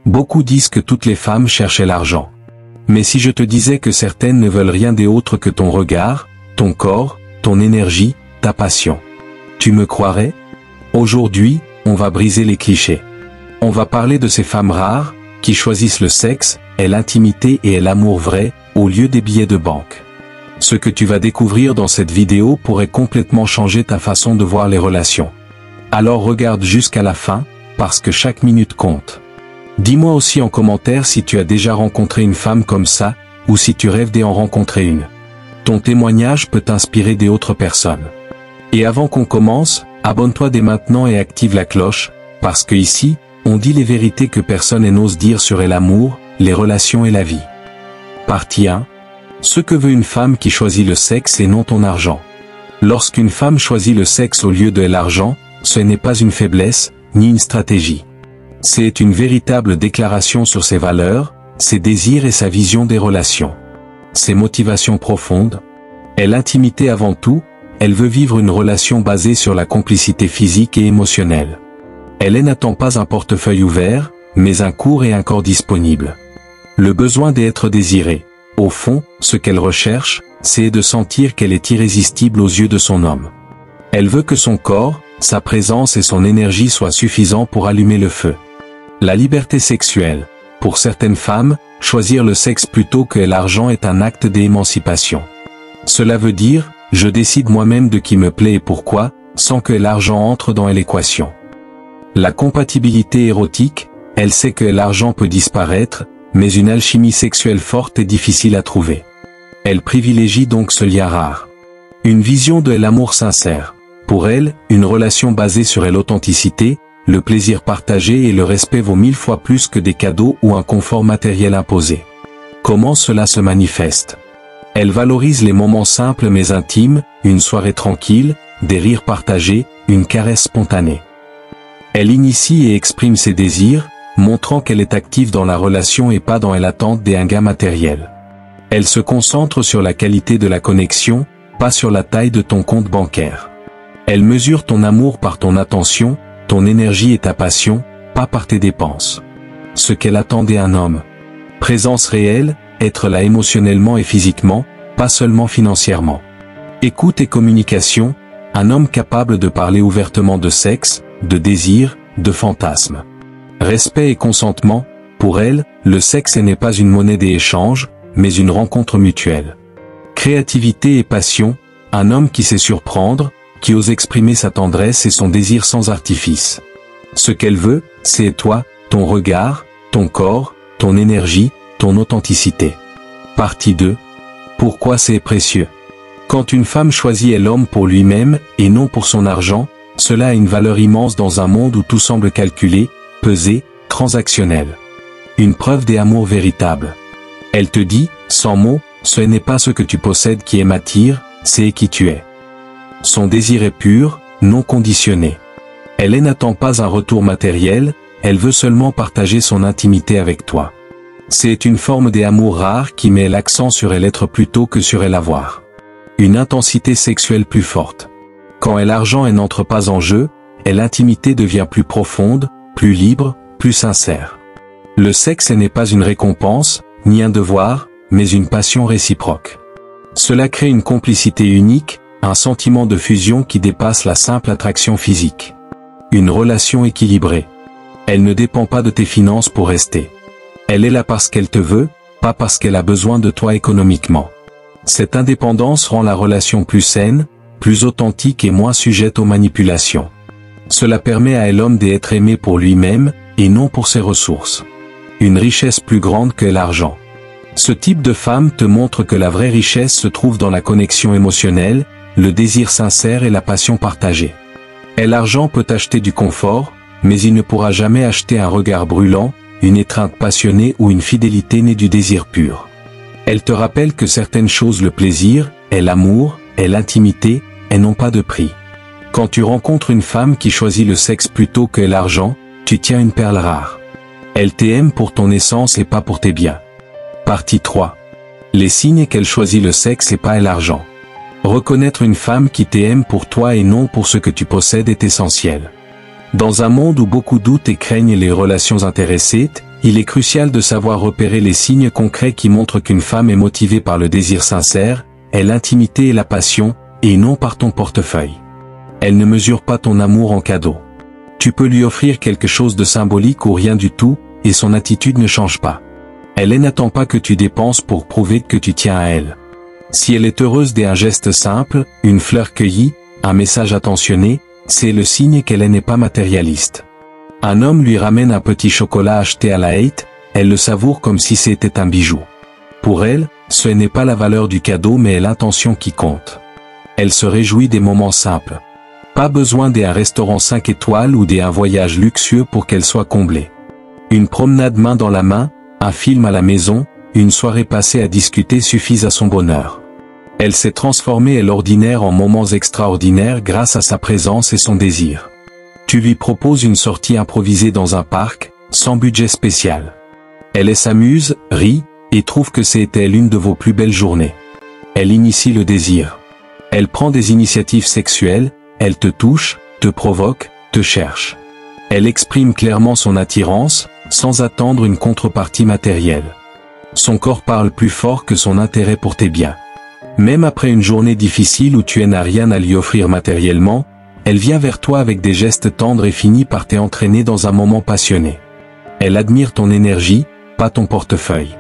Beaucoup disent que toutes les femmes cherchaient l'argent. Mais si je te disais que certaines ne veulent rien d'autre que ton regard, ton corps, ton énergie, ta passion, tu me croirais? Aujourd'hui, on va briser les clichés. On va parler de ces femmes rares, qui choisissent le sexe, et l'intimité et l'amour vrai, au lieu des billets de banque. Ce que tu vas découvrir dans cette vidéo pourrait complètement changer ta façon de voir les relations. Alors regarde jusqu'à la fin, parce que chaque minute compte. Dis-moi aussi en commentaire si tu as déjà rencontré une femme comme ça, ou si tu rêves d'en rencontrer une. Ton témoignage peut inspirer d'autres personnes. Et avant qu'on commence, abonne-toi dès maintenant et active la cloche, parce que ici, on dit les vérités que personne n'ose dire sur l'amour, les relations et la vie. Partie 1. Ce que veut une femme qui choisit le sexe et non ton argent. Lorsqu'une femme choisit le sexe au lieu de l'argent, ce n'est pas une faiblesse, ni une stratégie. C'est une véritable déclaration sur ses valeurs, ses désirs et sa vision des relations. Ses motivations profondes. Et l'intimité avant tout, elle veut vivre une relation basée sur la complicité physique et émotionnelle. Elle n'attend pas un portefeuille ouvert, mais un cours et un corps disponible. Le besoin d'être désirée. Au fond, ce qu'elle recherche, c'est de sentir qu'elle est irrésistible aux yeux de son homme. Elle veut que son corps, sa présence et son énergie soient suffisants pour allumer le feu. La liberté sexuelle. Pour certaines femmes, choisir le sexe plutôt que l'argent est un acte d'émancipation. Cela veut dire, je décide moi-même de qui me plaît et pourquoi, sans que l'argent entre dans l'équation. La compatibilité érotique, elle sait que l'argent peut disparaître, mais une alchimie sexuelle forte est difficile à trouver. Elle privilégie donc ce lien rare. Une vision de l'amour sincère. Pour elle, une relation basée sur l'authenticité, le plaisir partagé et le respect vaut 1000 fois plus que des cadeaux ou un confort matériel imposé. Comment cela se manifeste? Elle valorise les moments simples mais intimes, une soirée tranquille, des rires partagés, une caresse spontanée. Elle initie et exprime ses désirs, montrant qu'elle est active dans la relation et pas dans l'attente des gains matériels. Elle se concentre sur la qualité de la connexion, pas sur la taille de ton compte bancaire. Elle mesure ton amour par ton attention, ton énergie et ta passion, pas par tes dépenses. Ce qu'elle attendait un homme. Présence réelle, être là émotionnellement et physiquement, pas seulement financièrement. Écoute et communication, un homme capable de parler ouvertement de sexe, de désir, de fantasmes. Respect et consentement, pour elle, le sexe n'est pas une monnaie d'échange, mais une rencontre mutuelle. Créativité et passion, un homme qui sait surprendre, qui ose exprimer sa tendresse et son désir sans artifice. Ce qu'elle veut, c'est toi, ton regard, ton corps, ton énergie, ton authenticité. Partie 2. Pourquoi c'est précieux? Quand une femme choisit l'homme pour lui-même, et non pour son argent, cela a une valeur immense dans un monde où tout semble calculé, pesé, transactionnel. Une preuve d'amour véritable. Elle te dit, sans mots, ce n'est pas ce que tu possèdes qui m'attire, c'est qui tu es. Son désir est pur, non conditionné. Elle n'attend pas un retour matériel, elle veut seulement partager son intimité avec toi. C'est une forme d'amour rare qui met l'accent sur l'être plutôt que sur l'avoir. Une intensité sexuelle plus forte. Quand l'argent n'entre pas en jeu, l'intimité devient plus profonde, plus libre, plus sincère. Le sexe n'est pas une récompense, ni un devoir, mais une passion réciproque. Cela crée une complicité unique, un sentiment de fusion qui dépasse la simple attraction physique. Une relation équilibrée. Elle ne dépend pas de tes finances pour rester. Elle est là parce qu'elle te veut, pas parce qu'elle a besoin de toi économiquement. Cette indépendance rend la relation plus saine, plus authentique et moins sujette aux manipulations. Cela permet à l'homme d'être aimé pour lui-même, et non pour ses ressources. Une richesse plus grande que l'argent. Ce type de femme te montre que la vraie richesse se trouve dans la connexion émotionnelle, le désir sincère et la passion partagée. Et l'argent peut acheter du confort, mais il ne pourra jamais acheter un regard brûlant, une étreinte passionnée ou une fidélité née du désir pur. Elle te rappelle que certaines choses, le plaisir, et l'amour, et l'intimité, et n'ont pas de prix. Quand tu rencontres une femme qui choisit le sexe plutôt que l'argent, tu tiens une perle rare. Elle t'aime pour ton essence et pas pour tes biens. Partie 3. Les signes qu'elle choisit le sexe et pas l'argent. Reconnaître une femme qui t'aime pour toi et non pour ce que tu possèdes est essentiel. Dans un monde où beaucoup doutent et craignent les relations intéressées, Il est crucial de savoir repérer les signes concrets qui montrent qu'une femme est motivée par le désir sincère, est l'intimité et la passion, et non par ton portefeuille. Elle ne mesure pas ton amour en cadeau. Tu peux lui offrir quelque chose de symbolique ou rien du tout, et son attitude ne change pas. Elle n'attend pas que tu dépenses pour prouver que tu tiens à elle. Si elle est heureuse d'un geste simple, une fleur cueillie, un message attentionné, c'est le signe qu'elle n'est pas matérialiste. Un homme lui ramène un petit chocolat acheté à la hâte, elle le savoure comme si c'était un bijou. Pour elle, ce n'est pas la valeur du cadeau mais l'intention qui compte. Elle se réjouit des moments simples. Pas besoin d'un restaurant 5 étoiles ou d'un voyage luxueux pour qu'elle soit comblée. Une promenade main dans la main, un film à la maison, une soirée passée à discuter suffisent à son bonheur. Elle s'est transformée l'ordinaire en moments extraordinaires grâce à sa présence et son désir. Tu lui proposes une sortie improvisée dans un parc, sans budget spécial. Elle s'amuse, rit, et trouve que c'était l'une de vos plus belles journées. Elle initie le désir. Elle prend des initiatives sexuelles, elle te touche, te provoque, te cherche. Elle exprime clairement son attirance, sans attendre une contrepartie matérielle. Son corps parle plus fort que son intérêt pour tes biens. Même après une journée difficile où tu n'as rien à lui offrir matériellement, elle vient vers toi avec des gestes tendres et finit par t'entraîner dans un moment passionné. Elle admire ton énergie, pas ton portefeuille.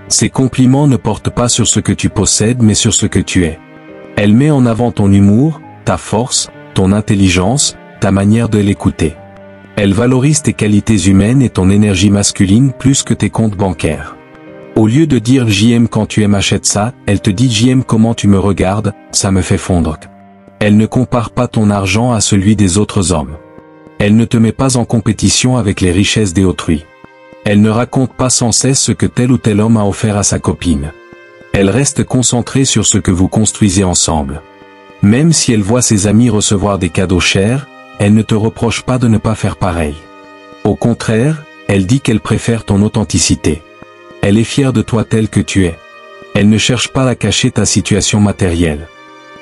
Ses compliments ne portent pas sur ce que tu possèdes mais sur ce que tu es. Elle met en avant ton humour, ta force, ton intelligence, ta manière de l'écouter. Elle valorise tes qualités humaines et ton énergie masculine plus que tes comptes bancaires. Au lieu de dire « j'aime quand tu aimes achète ça », elle te dit « j'aime comment tu me regardes, ça me fait fondre ». Elle ne compare pas ton argent à celui des autres hommes. Elle ne te met pas en compétition avec les richesses des autrui. Elle ne raconte pas sans cesse ce que tel ou tel homme a offert à sa copine. Elle reste concentrée sur ce que vous construisez ensemble. Même si elle voit ses amis recevoir des cadeaux chers, elle ne te reproche pas de ne pas faire pareil. Au contraire, elle dit qu'elle préfère ton authenticité. Elle est fière de toi tel que tu es. Elle ne cherche pas à cacher ta situation matérielle.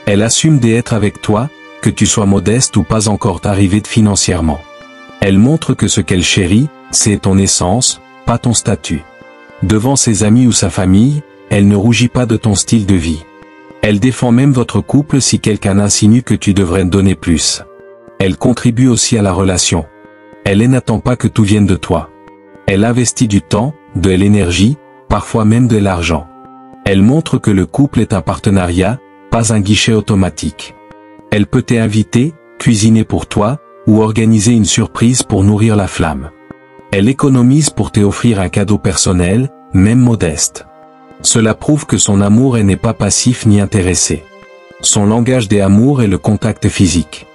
Elle assume d'être avec toi, que tu sois modeste ou pas encore arrivé financièrement. Elle montre que ce qu'elle chérit, c'est ton essence, pas ton statut. Devant ses amis ou sa famille, elle ne rougit pas de ton style de vie. Elle défend même votre couple si quelqu'un insinue que tu devrais donner plus. Elle contribue aussi à la relation. Elle n'attend pas que tout vienne de toi. Elle investit du temps, de l'énergie, parfois même de l'argent. Elle montre que le couple est un partenariat, pas un guichet automatique. Elle peut t'inviter, cuisiner pour toi, ou organiser une surprise pour nourrir la flamme. Elle économise pour t'offrir un cadeau personnel, même modeste. Cela prouve que son amour n'est pas passif ni intéressé. Son langage d'amour est le contact physique.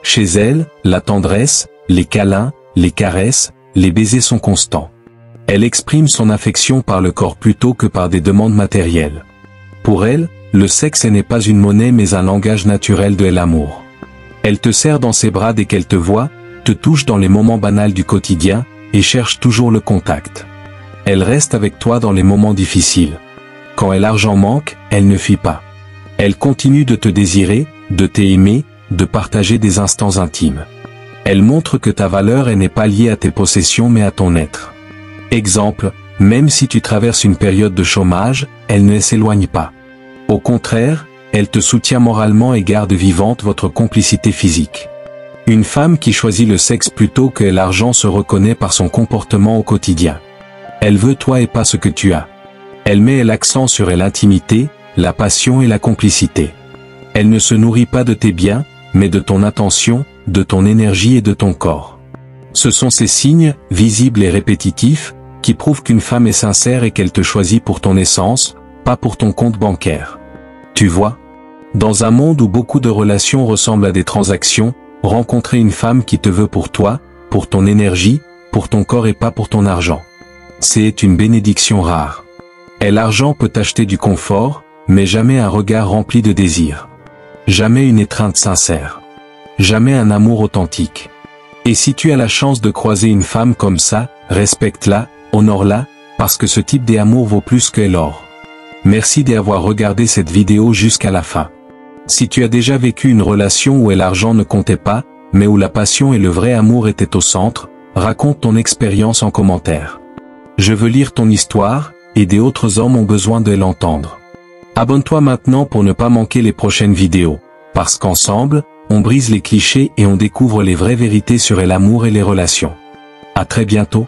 Chez elle, la tendresse, les câlins, les caresses, les baisers sont constants. Elle exprime son affection par le corps plutôt que par des demandes matérielles. Pour elle, le sexe n'est pas une monnaie mais un langage naturel de l'amour. Elle te serre dans ses bras dès qu'elle te voit, te touche dans les moments banals du quotidien, et cherche toujours le contact. Elle reste avec toi dans les moments difficiles. Quand l'argent manque, elle ne fuit pas. Elle continue de te désirer, de t'aimer, de partager des instants intimes. Elle montre que ta valeur n'est pas liée à tes possessions mais à ton être. Exemple, même si tu traverses une période de chômage, elle ne s'éloigne pas. Au contraire, elle te soutient moralement et garde vivante votre complicité physique. Une femme qui choisit le sexe plutôt que l'argent se reconnaît par son comportement au quotidien. Elle veut toi et pas ce que tu as. Elle met l'accent sur l'intimité, la passion et la complicité. Elle ne se nourrit pas de tes biens, mais de ton attention, de ton énergie et de ton corps. Ce sont ces signes, visibles et répétitifs, qui prouvent qu'une femme est sincère et qu'elle te choisit pour ton essence, pas pour ton compte bancaire. Tu vois? Dans un monde où beaucoup de relations ressemblent à des transactions, rencontrer une femme qui te veut pour toi, pour ton énergie, pour ton corps et pas pour ton argent. C'est une bénédiction rare. Et l'argent peut acheter du confort, mais jamais un regard rempli de désir. Jamais une étreinte sincère. Jamais un amour authentique. Et si tu as la chance de croiser une femme comme ça, respecte-la, honore-la, parce que ce type d'amour vaut plus que l'or. Merci d'avoir regardé cette vidéo jusqu'à la fin. Si tu as déjà vécu une relation où l'argent ne comptait pas, mais où la passion et le vrai amour étaient au centre, raconte ton expérience en commentaire. Je veux lire ton histoire, et d'autres hommes ont besoin de l'entendre. Abonne-toi maintenant pour ne pas manquer les prochaines vidéos, parce qu'ensemble, on brise les clichés et on découvre les vraies vérités sur l'amour et les relations. À très bientôt.